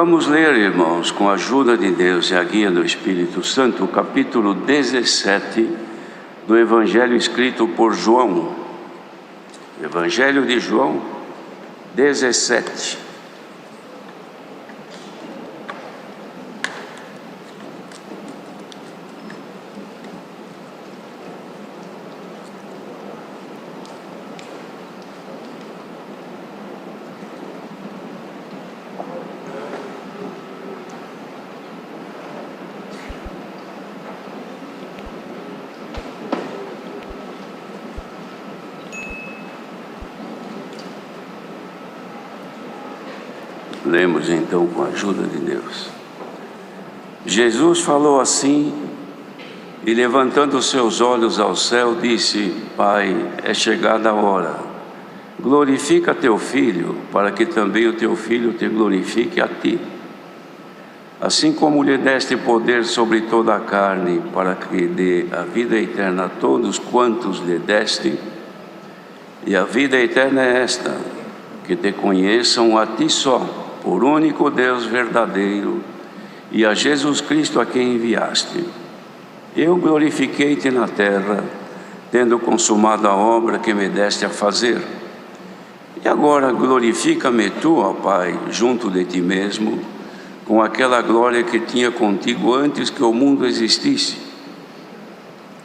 Vamos ler, irmãos, com a ajuda de Deus e a guia do Espírito Santo, o capítulo 17 do Evangelho escrito por João. Evangelho de João 17. Lemos então com a ajuda de Deus. Jesus falou assim e, levantando seus olhos ao céu, disse: Pai, é chegada a hora. Glorifica teu Filho, para que também o teu Filho te glorifique a ti. Assim como lhe deste poder sobre toda a carne, para que dê a vida eterna a todos quantos lhe deste. E a vida eterna é esta: que te conheçam a ti só, por único Deus verdadeiro, e a Jesus Cristo a quem enviaste. Eu glorifiquei-te na terra, tendo consumado a obra que me deste a fazer. E agora glorifica-me tu, ó Pai, junto de ti mesmo, com aquela glória que tinha contigo antes que o mundo existisse.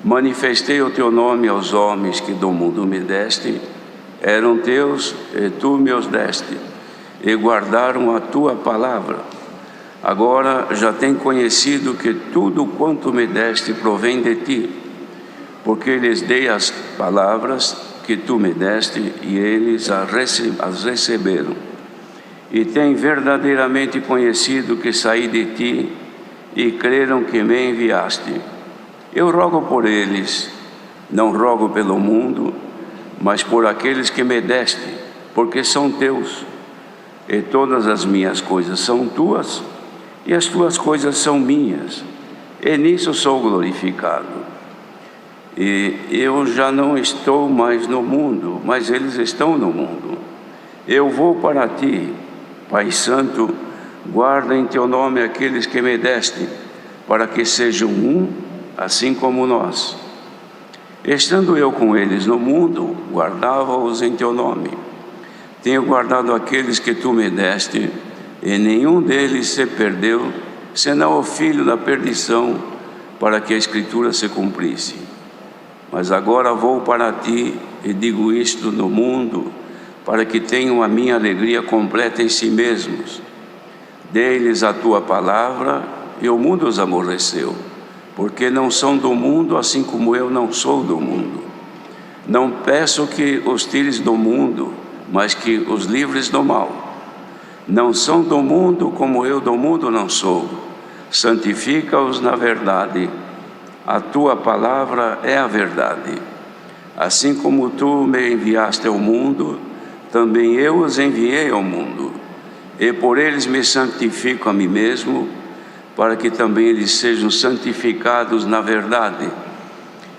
Manifestei o teu nome aos homens que do mundo me deste, eram teus e tu me os deste, e guardaram a tua palavra. Agora já têm conhecido que tudo quanto me deste provém de ti, porque lhes dei as palavras que tu me deste, e eles as receberam. E têm verdadeiramente conhecido que saí de ti, e creram que me enviaste. Eu rogo por eles, não rogo pelo mundo, mas por aqueles que me deste, porque são teus. E todas as minhas coisas são tuas, e as tuas coisas são minhas, e nisso sou glorificado. E eu já não estou mais no mundo, mas eles estão no mundo. Eu vou para ti, Pai Santo, guarda em teu nome aqueles que me deste, para que sejam um, assim como nós. Estando eu com eles no mundo, guardava-os em teu nome. Tenho guardado aqueles que tu me deste, e nenhum deles se perdeu, senão o filho da perdição, para que a Escritura se cumprisse. Mas agora vou para ti, e digo isto no mundo, para que tenham a minha alegria completa em si mesmos. Dei-lhes a tua palavra, e o mundo os aborreceu, porque não são do mundo, assim como eu não sou do mundo. Não peço que os tires do mundo, mas que os livres do mal. Não são do mundo, como eu do mundo não sou. Santifica-os na verdade. A tua palavra é a verdade. Assim como tu me enviaste ao mundo, também eu os enviei ao mundo. E por eles me santifico a mim mesmo, para que também eles sejam santificados na verdade.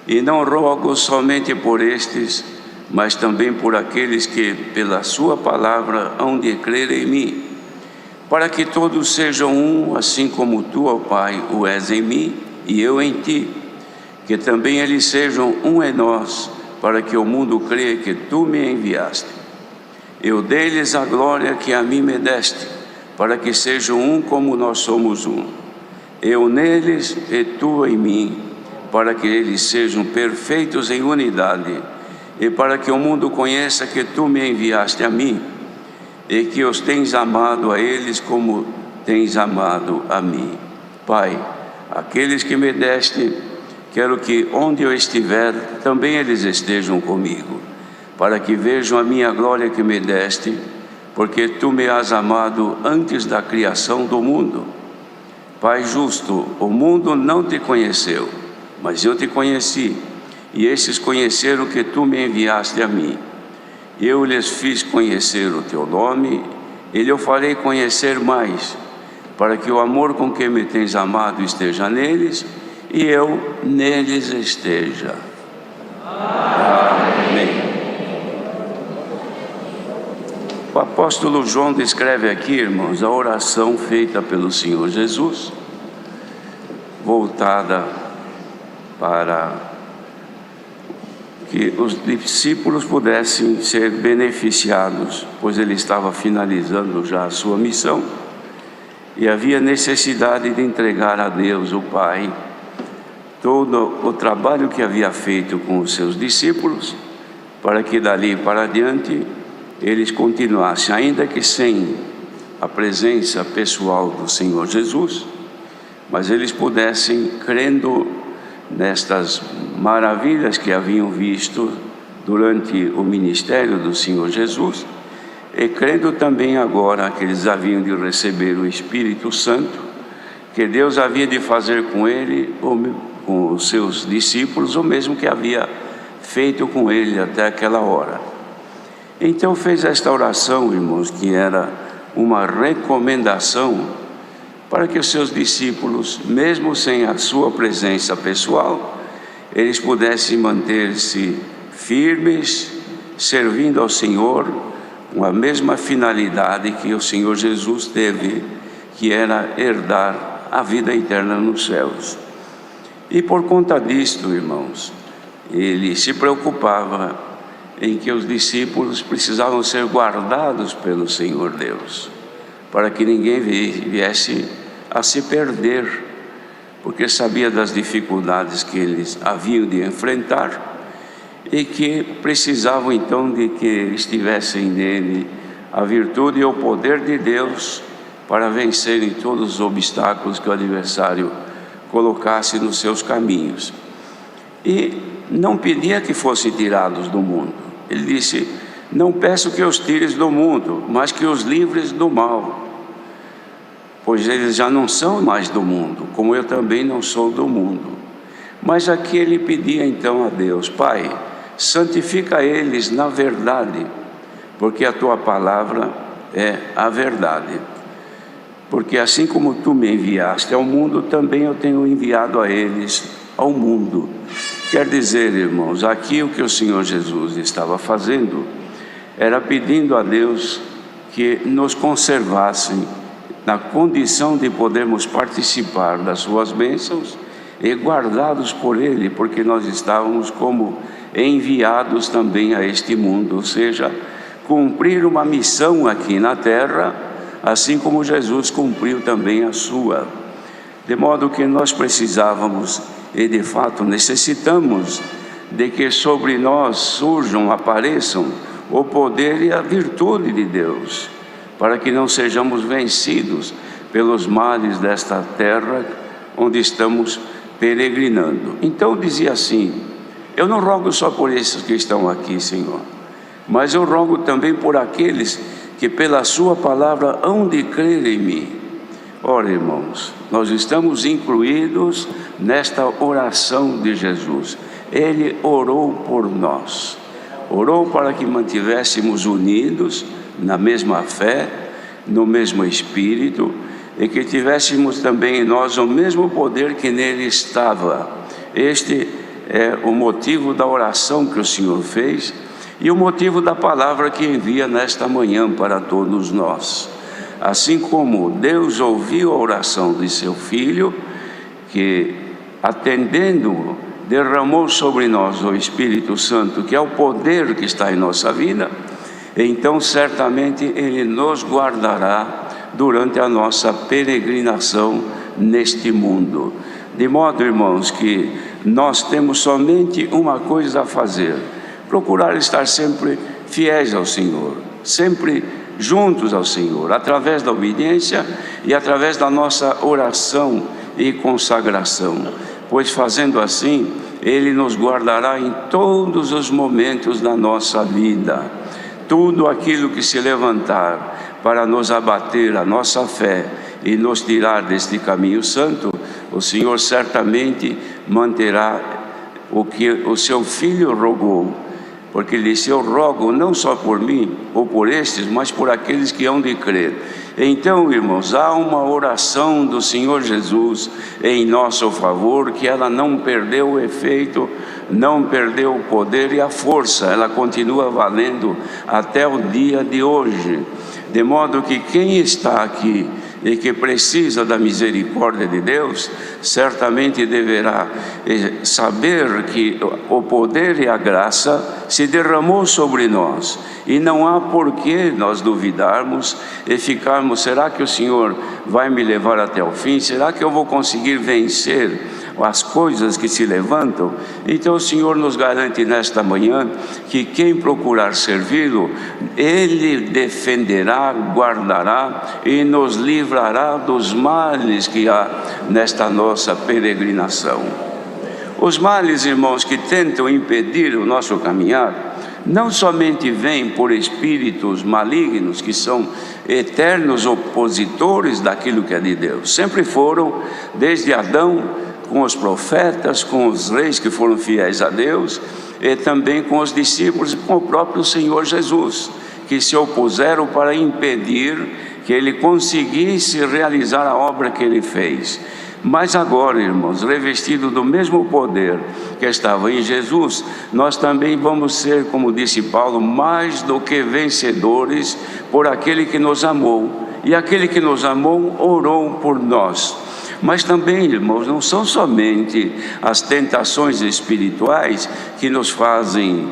E não rogo somente por estes, mas também por aqueles que pela sua palavra hão de crer em mim, para que todos sejam um, assim como tu, ó Pai, o és em mim e eu em ti, que também eles sejam um em nós, para que o mundo creia que tu me enviaste. Eu dei-lhes a glória que a mim me deste, para que sejam um como nós somos um. Eu neles e tu em mim, para que eles sejam perfeitos em unidade, e para que o mundo conheça que tu me enviaste a mim, e que os tens amado a eles como tens amado a mim. Pai, aqueles que me deste, quero que onde eu estiver, também eles estejam comigo, para que vejam a minha glória que me deste, porque tu me has amado antes da criação do mundo. Pai justo, o mundo não te conheceu, mas eu te conheci, e estes conheceram que tu me enviaste a mim. Eu lhes fiz conhecer o teu nome, e lhe farei conhecer mais, para que o amor com que me tens amado esteja neles, e eu neles esteja. Amém. O apóstolo João descreve aqui, irmãos, a oração feita pelo Senhor Jesus, voltada para que os discípulos pudessem ser beneficiados, pois ele estava finalizando já a sua missão e havia necessidade de entregar a Deus, o Pai, todo o trabalho que havia feito com os seus discípulos, para que dali para diante eles continuassem, ainda que sem a presença pessoal do Senhor Jesus, mas eles pudessem, crendo nestas maravilhas que haviam visto durante o ministério do Senhor Jesus, e crendo também agora que eles haviam de receber o Espírito Santo, que Deus havia de fazer com ele, com os seus discípulos, o mesmo que havia feito com ele até aquela hora. Então fez esta oração, irmãos, que era uma recomendação para que os seus discípulos, mesmo sem a sua presença pessoal, eles pudessem manter-se firmes, servindo ao Senhor, com a mesma finalidade que o Senhor Jesus teve, que era herdar a vida eterna nos céus. E por conta disto, irmãos, ele se preocupava em que os discípulos precisavam ser guardados pelo Senhor Deus, para que ninguém viesse a se perder, porque sabia das dificuldades que eles haviam de enfrentar e que precisavam então de que estivessem nele a virtude e o poder de Deus para vencerem todos os obstáculos que o adversário colocasse nos seus caminhos. E não pedia que fossem tirados do mundo. Ele disse: não peço que os tires do mundo, mas que os livres do mal, pois eles já não são mais do mundo, como eu também não sou do mundo. Mas aqui ele pedia então a Deus: Pai, santifica eles na verdade, porque a tua palavra é a verdade. Porque assim como tu me enviaste ao mundo, também eu tenho enviado a eles ao mundo. Quer dizer, irmãos, aqui o que o Senhor Jesus estava fazendo era pedindo a Deus que nos conservassem na condição de podermos participar das suas bênçãos e guardados por Ele, porque nós estávamos como enviados também a este mundo, ou seja, cumprir uma missão aqui na terra, assim como Jesus cumpriu também a sua. De modo que nós precisávamos, e de fato necessitamos, de que sobre nós surjam, apareçam o poder e a virtude de Deus, para que não sejamos vencidos pelos males desta terra onde estamos peregrinando. Então dizia assim: eu não rogo só por esses que estão aqui, Senhor, mas eu rogo também por aqueles que pela sua palavra hão de crer em mim. Ora, irmãos, nós estamos incluídos nesta oração de Jesus. Ele orou por nós, orou para que mantivéssemos unidos na mesma fé, no mesmo Espírito, e que tivéssemos também em nós o mesmo poder que nele estava. Este é o motivo da oração que o Senhor fez e o motivo da palavra que envia nesta manhã para todos nós. Assim como Deus ouviu a oração de seu Filho, que atendendo-o, derramou sobre nós o Espírito Santo, que é o poder que está em nossa vida, então certamente Ele nos guardará durante a nossa peregrinação neste mundo. De modo, irmãos, que nós temos somente uma coisa a fazer: procurar estar sempre fiéis ao Senhor, sempre juntos ao Senhor, através da obediência e através da nossa oração e consagração, pois fazendo assim, Ele nos guardará em todos os momentos da nossa vida. Tudo aquilo que se levantar para nos abater a nossa fé e nos tirar deste caminho santo, o Senhor certamente manterá o que o seu Filho rogou, porque Ele disse: eu rogo não só por mim ou por estes, mas por aqueles que hão de crer. Então, irmãos, há uma oração do Senhor Jesus em nosso favor, que ela não perdeu o efeito não perdeu o poder e a força, ela continua valendo até o dia de hoje. De modo que quem está aqui e que precisa da misericórdia de Deus, certamente deverá saber que o poder e a graça se derramou sobre nós, e não há por que nós duvidarmos e ficarmos: será que o Senhor vai me levar até o fim? Será que eu vou conseguir vencer as coisas que se levantam? Então o Senhor nos garante nesta manhã que quem procurar servi-lo, Ele defenderá, guardará e nos livrará dos males que há nesta nossa peregrinação. Os males, irmãos, que tentam impedir o nosso caminhar, não somente vêm por espíritos malignos, que são eternos opositores daquilo que é de Deus. Sempre foram, desde Adão, com os profetas, com os reis que foram fiéis a Deus, e também com os discípulos e com o próprio Senhor Jesus, que se opuseram para impedir que Ele conseguisse realizar a obra que Ele fez. Mas agora, irmãos, revestido do mesmo poder que estava em Jesus, nós também vamos ser, como disse Paulo, mais do que vencedores por aquele que nos amou. E aquele que nos amou orou por nós. Mas também, irmãos, não são somente as tentações espirituais que nos fazem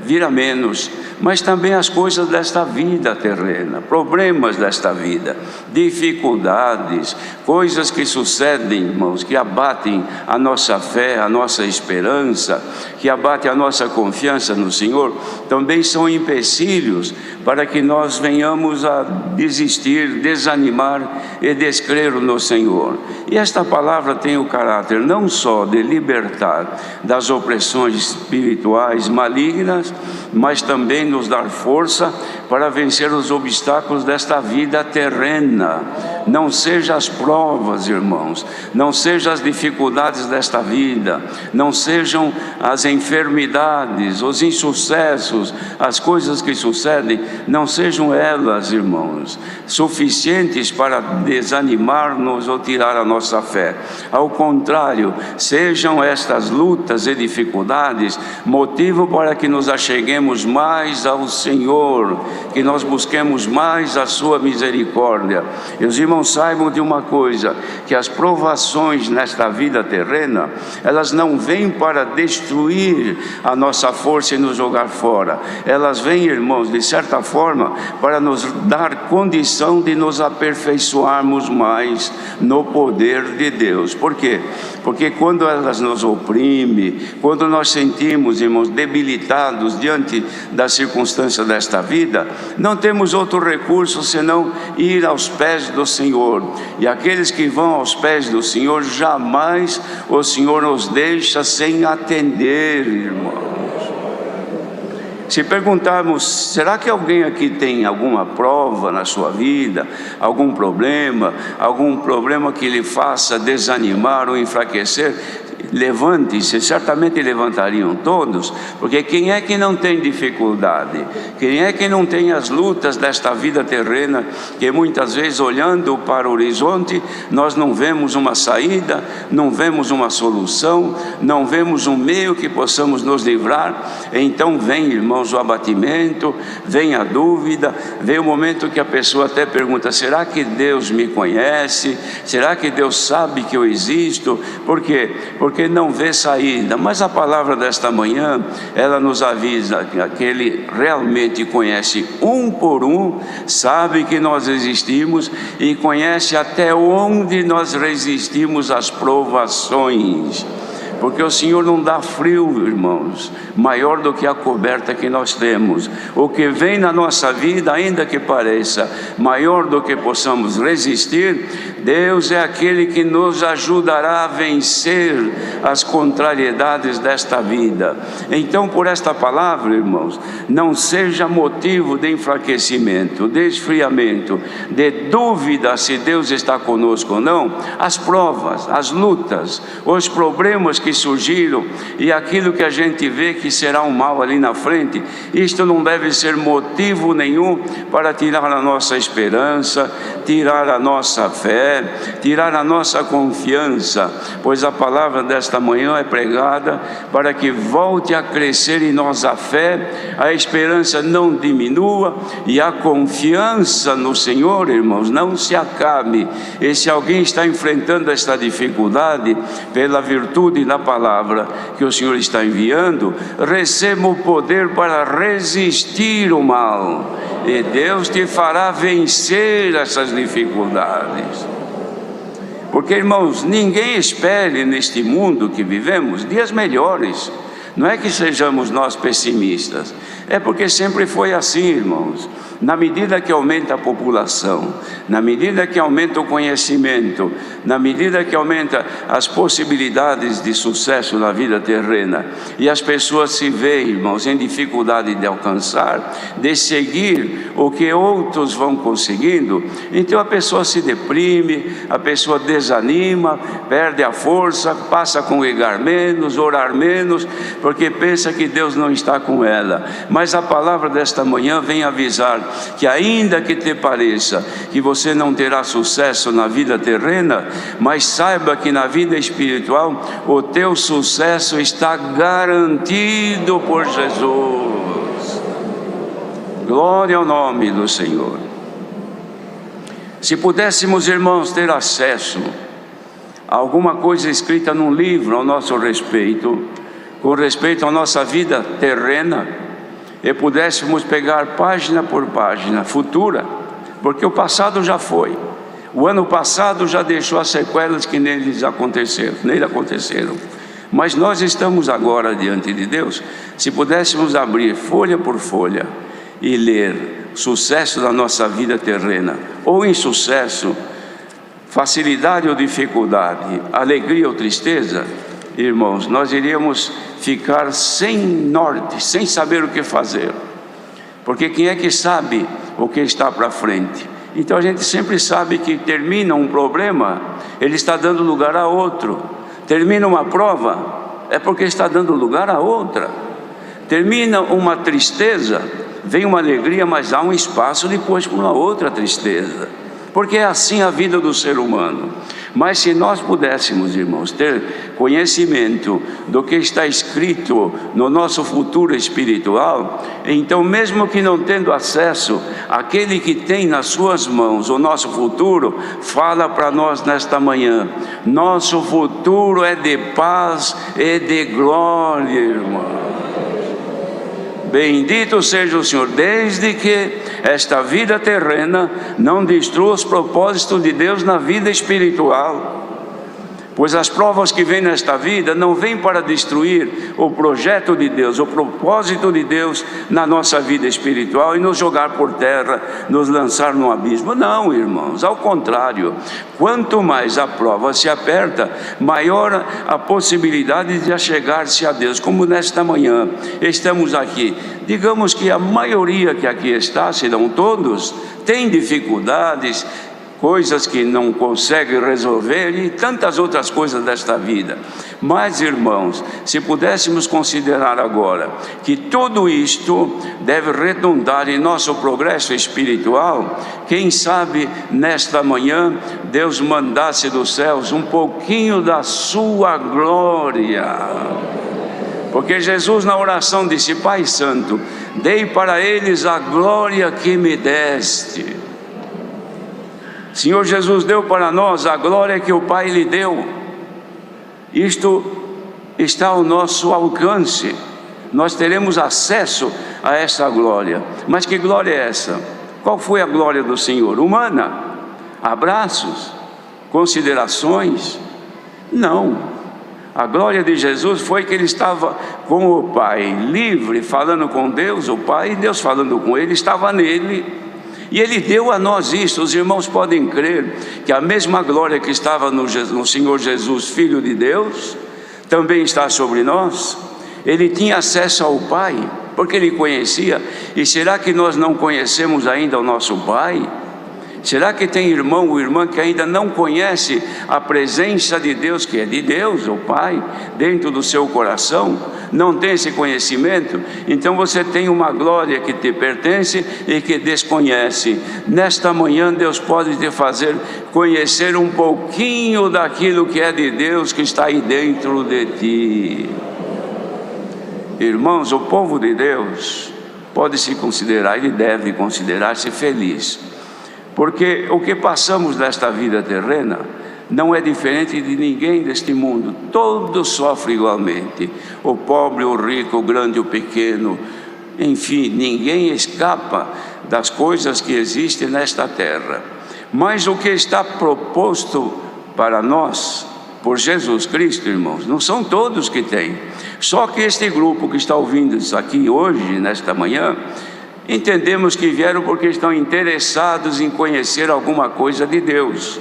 vir a menos, mas também as coisas desta vida terrena, problemas desta vida, dificuldades, coisas que sucedem, irmãos, que abatem a nossa fé, a nossa esperança, que abatem a nossa confiança no Senhor, também são empecilhos para que nós venhamos a desistir, desanimar e descrer no Senhor. E esta palavra tem o caráter não só de libertar das opressões espirituais malignas, mas também nos dar força para vencer os obstáculos desta vida terrena. Não sejam as provas, irmãos, não sejam as dificuldades desta vida, não sejam as enfermidades, os insucessos, as coisas que sucedem, não sejam elas, irmãos, suficientes para desanimar-nos ou tirar a nossa fé. Ao contrário, sejam estas lutas e dificuldades motivo para que nos acheguemos mais ao Senhor, que nós busquemos mais a sua misericórdia. E os irmãos saibam de uma coisa, que as provações nesta vida terrena, elas não vêm para destruir a nossa força e nos jogar fora. Elas vêm, irmãos, de certa forma, para nos dar condição de nos aperfeiçoarmos mais no poder de Deus. Por quê? Porque quando elas nos oprimem, quando nós sentimos, irmãos, debilitados diante das circunstâncias desta vida, não temos outro recurso senão ir aos pés do Senhor. E aqueles que vão aos pés do Senhor, jamais o Senhor os deixa sem atender, irmãos. Se perguntarmos, será que alguém aqui tem alguma prova na sua vida, algum problema que lhe faça desanimar ou enfraquecer? Levante-se, certamente levantariam todos, porque quem é que não tem dificuldade? Quem é que não tem as lutas desta vida terrena, que muitas vezes, olhando para o horizonte, nós não vemos uma saída, não vemos uma solução, não vemos um meio que possamos nos livrar? Então vem, irmãos, o abatimento, vem a dúvida, vem o momento que a pessoa até pergunta: será que Deus me conhece? Será que Deus sabe que eu existo? Por quê? Porque não vê saída. Mas a palavra desta manhã, ela nos avisa que Ele realmente conhece um por um, sabe que nós existimos e conhece até onde nós resistimos às provações. Porque o Senhor não dá frio, irmãos, maior do que a coberta que nós temos. O que vem na nossa vida, ainda que pareça maior do que possamos resistir, Deus é aquele que nos ajudará a vencer as contrariedades desta vida. Então, por esta palavra, irmãos, não seja motivo de enfraquecimento, de esfriamento, de dúvida se Deus está conosco ou não, as provas, as lutas, os problemas que surgiram e aquilo que a gente vê que será um mal ali na frente, isto não deve ser motivo nenhum para tirar a nossa esperança, tirar a nossa fé, fé, tirar a nossa confiança, pois a palavra desta manhã é pregada para que volte a crescer em nós a fé, a esperança não diminua e a confiança no Senhor, irmãos, não se acabe. E se alguém está enfrentando esta dificuldade, pela virtude da palavra que o Senhor está enviando, receba o poder para resistir o mal, e Deus te fará vencer essas dificuldades. Porque, irmãos, ninguém espere neste mundo que vivemos dias melhores. Não é que sejamos nós pessimistas, é porque sempre foi assim, irmãos. Na medida que aumenta a população, na medida que aumenta o conhecimento, na medida que aumenta as possibilidades de sucesso na vida terrena, e as pessoas se veem, irmãos, em dificuldade de alcançar, de seguir o que outros vão conseguindo, então a pessoa se deprime, a pessoa desanima, perde a força, passa a congregar menos, orar menos, porque pensa que Deus não está com ela. Mas a palavra desta manhã vem avisar que, ainda que te pareça que você não terá sucesso na vida terrena, mas saiba que na vida espiritual o teu sucesso está garantido por Jesus. Glória ao nome do Senhor. Se pudéssemos, irmãos, ter acesso a alguma coisa escrita num livro ao nosso respeito, com respeito à nossa vida terrena, e pudéssemos pegar página por página futura, porque o passado já foi, o ano passado já deixou as sequelas que nele aconteceram, mas nós estamos agora diante de Deus. Se pudéssemos abrir folha por folha e ler sucesso da nossa vida terrena, ou insucesso, facilidade ou dificuldade, alegria ou tristeza, irmãos, nós iríamos ficar sem norte, sem saber o que fazer, porque quem é que sabe o que está para frente? Então a gente sempre sabe que termina um problema, ele está dando lugar a outro. Termina uma prova, é porque está dando lugar a outra. Termina uma tristeza, vem uma alegria, mas há um espaço depois para uma outra tristeza, porque é assim a vida do ser humano. Mas se nós pudéssemos, irmãos, ter conhecimento do que está escrito no nosso futuro espiritual, então, mesmo que não tendo acesso, aquele que tem nas suas mãos o nosso futuro, fala para nós nesta manhã: nosso futuro é de paz e de glória, irmão. Bendito seja o Senhor, desde que esta vida terrena não destrua os propósitos de Deus na vida espiritual. Pois as provas que vêm nesta vida não vêm para destruir o projeto de Deus, o propósito de Deus na nossa vida espiritual e nos jogar por terra, nos lançar no abismo. Não, irmãos, ao contrário, quanto mais a prova se aperta, maior a possibilidade de achegar-se a Deus. Como nesta manhã estamos aqui, digamos que a maioria que aqui está, se não todos, tem dificuldades, coisas que não consegue resolver e tantas outras coisas desta vida. Mas, irmãos, se pudéssemos considerar agora que tudo isto deve redundar em nosso progresso espiritual, quem sabe nesta manhã Deus mandasse dos céus um pouquinho da sua glória. Porque Jesus na oração disse: Pai Santo, dei para eles a glória que me deste. Senhor Jesus deu para nós a glória que o Pai lhe deu. Isto está ao nosso alcance. Nós teremos acesso a essa glória. Mas que glória é essa? Qual foi a glória do Senhor? Humana? Abraços? Considerações? Não. A glória de Jesus foi que ele estava com o Pai, livre, falando com Deus, o Pai, e Deus falando com ele, estava nele. E Ele deu a nós isso. Os irmãos podem crer que a mesma glória que estava no Senhor Jesus, Filho de Deus, também está sobre nós. Ele tinha acesso ao Pai, porque Ele conhecia. E será que nós não conhecemos ainda o nosso Pai? Será que tem irmão ou irmã que ainda não conhece a presença de Deus, que é de Deus, o Pai, dentro do seu coração? Não tem esse conhecimento? Então você tem uma glória que te pertence e que desconhece. Nesta manhã Deus pode te fazer conhecer um pouquinho daquilo que é de Deus, que está aí dentro de ti. Irmãos, o povo de Deus pode se considerar, ele deve considerar-se feliz, porque o que passamos nesta vida terrena não é diferente de ninguém deste mundo. Todos sofrem igualmente, o pobre, o rico, o grande, o pequeno, enfim, ninguém escapa das coisas que existem nesta terra. Mas o que está proposto para nós por Jesus Cristo, irmãos, não são todos que têm. Só que este grupo que está ouvindo isso aqui hoje, nesta manhã, entendemos que vieram porque estão interessados em conhecer alguma coisa de Deus.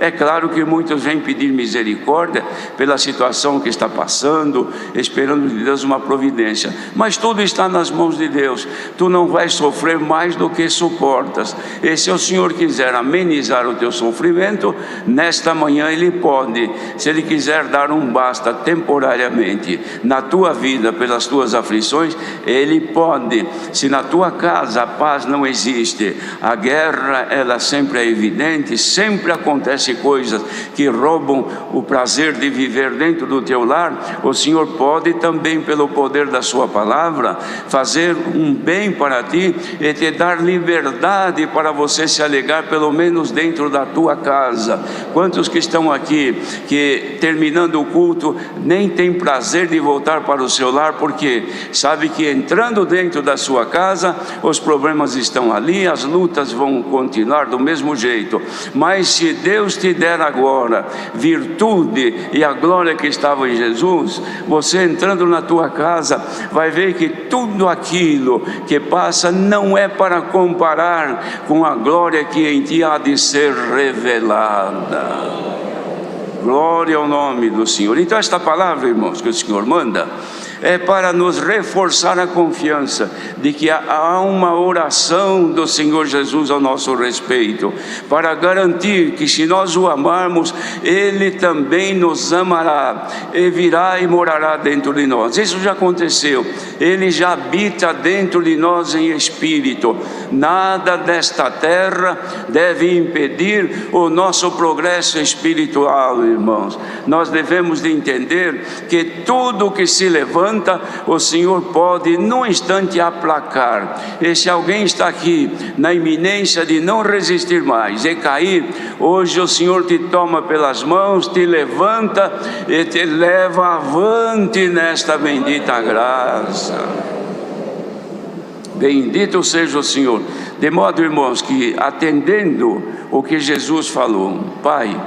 É claro que muitos vêm pedir misericórdia pela situação que está passando, esperando de Deus uma providência, mas tudo está nas mãos de Deus. Tu não vais sofrer mais do que suportas, e se o Senhor quiser amenizar o teu sofrimento, nesta manhã Ele pode. Se Ele quiser dar um basta temporariamente na tua vida pelas tuas aflições, Ele pode. Se na tua casa a paz não existe, a guerra ela sempre é evidente, sempre acontece coisas que roubam o prazer de viver dentro do teu lar, o Senhor pode também, pelo poder da sua palavra, fazer um bem para ti e te dar liberdade para você se alegrar, pelo menos dentro da tua casa. Quantos que estão aqui, que terminando o culto, nem tem prazer de voltar para o seu lar, porque sabe que entrando dentro da sua casa, os problemas estão ali, as lutas vão continuar do mesmo jeito, mas se Deus te der agora virtude e a glória que estava em Jesus, você entrando na tua casa vai ver que tudo aquilo que passa não é para comparar com a glória que em ti há de ser revelada. Glória ao nome do Senhor. Então esta palavra, irmãos, que o Senhor manda, é para nos reforçar a confiança de que há uma oração do Senhor Jesus ao nosso respeito, para garantir que se nós o amarmos, Ele também nos amará, e virá e morará dentro de nós. Isso já aconteceu, Ele já habita dentro de nós em espírito. Nada desta terra deve impedir o nosso progresso espiritual, irmãos. Nós devemos de entender que tudo que se levanta, o Senhor pode num instante aplacar. E se alguém está aqui na iminência de não resistir mais e cair, hoje o Senhor te toma pelas mãos, te levanta e te leva avante nesta bendita graça. Bendito seja o Senhor. De modo, irmãos, que atendendo o que Jesus falou, Pai,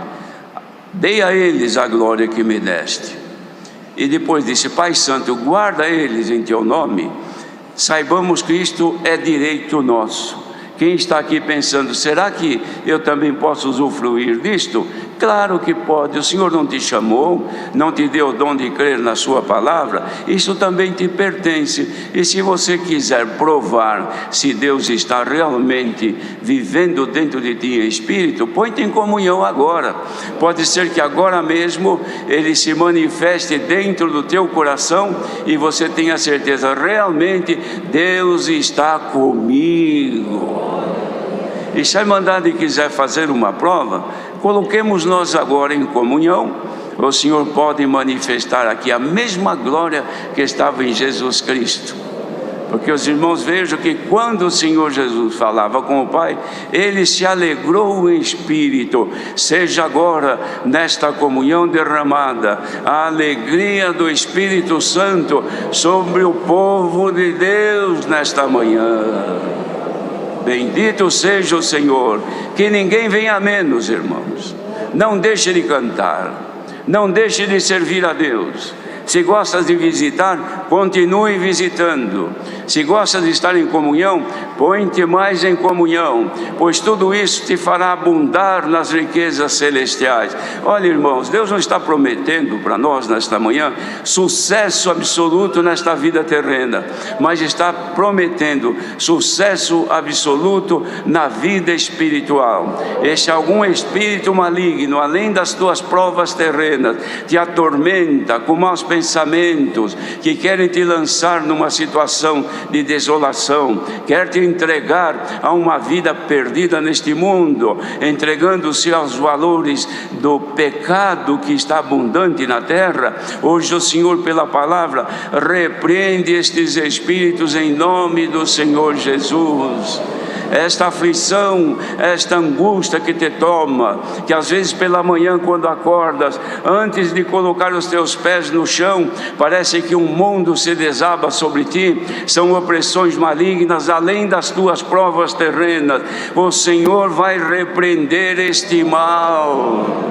dei a eles a glória que me deste. E depois disse, Pai Santo, guarda eles em teu nome. Saibamos que isto é direito nosso. Quem está aqui pensando, será que eu também posso usufruir disto? Claro que pode. O Senhor não te chamou, não te deu o dom de crer na sua palavra, isso também te pertence. E se você quiser provar se Deus está realmente vivendo dentro de ti em espírito, põe-te em comunhão agora. Pode ser que agora mesmo Ele se manifeste dentro do teu coração e você tenha certeza, realmente Deus está comigo. E se a Irmandade quiser fazer uma prova, coloquemos nós agora em comunhão. O Senhor pode manifestar aqui a mesma glória que estava em Jesus Cristo. Porque os irmãos vejam que quando o Senhor Jesus falava com o Pai, Ele se alegrou em espírito. Seja agora nesta comunhão derramada a alegria do Espírito Santo sobre o povo de Deus nesta manhã. Bendito seja o Senhor. Que ninguém venha a menos, irmãos. Não deixe de cantar, não deixe de servir a Deus. Se gosta de visitar, continue visitando. Se gosta de estar em comunhão, põe-te mais em comunhão, pois tudo isso te fará abundar nas riquezas celestiais. Olha, irmãos, Deus não está prometendo para nós nesta manhã sucesso absoluto nesta vida terrena, mas está prometendo sucesso absoluto na vida espiritual. E se algum espírito maligno, além das tuas provas terrenas, te atormenta com maus pensamentos que querem te lançar numa situação de desolação, quer te entregar a uma vida perdida neste mundo, entregando-se aos valores do pecado que está abundante na terra, hoje o Senhor, pela palavra, repreende estes espíritos em nome do Senhor Jesus. Esta aflição, esta angústia que te toma, que às vezes pela manhã quando acordas, antes de colocar os teus pés no chão, parece que um mundo se desaba sobre ti, são opressões malignas, além das tuas provas terrenas. O Senhor vai repreender este mal.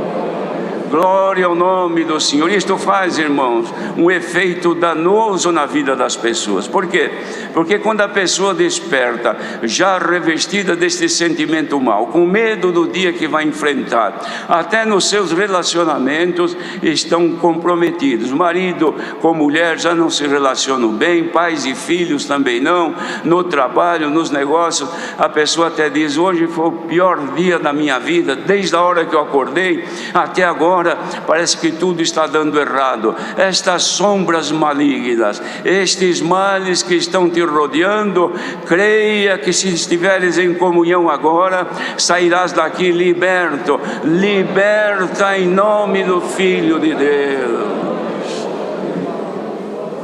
Glória ao nome do Senhor. Isto faz, irmãos, um efeito danoso na vida das pessoas. Por quê? Porque quando a pessoa desperta, já revestida deste sentimento mal, com medo do dia que vai enfrentar, até nos seus relacionamentos estão comprometidos. Marido com mulher já não se relacionam bem, pais e filhos também não, no trabalho, nos negócios, a pessoa até diz: hoje foi o pior dia da minha vida, desde a hora que eu acordei até agora, parece que tudo está dando errado. Estas sombras malignas, estes males que estão te rodeando, creia que se estiveres em comunhão agora, sairás daqui liberto, liberta em nome do Filho de Deus.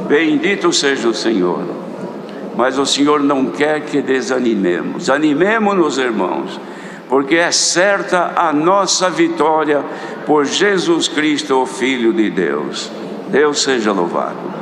Bendito seja o Senhor. Mas o Senhor não quer que desanimemos. Animemo-nos, irmãos, porque é certa a nossa vitória por Jesus Cristo, o Filho de Deus. Deus seja louvado.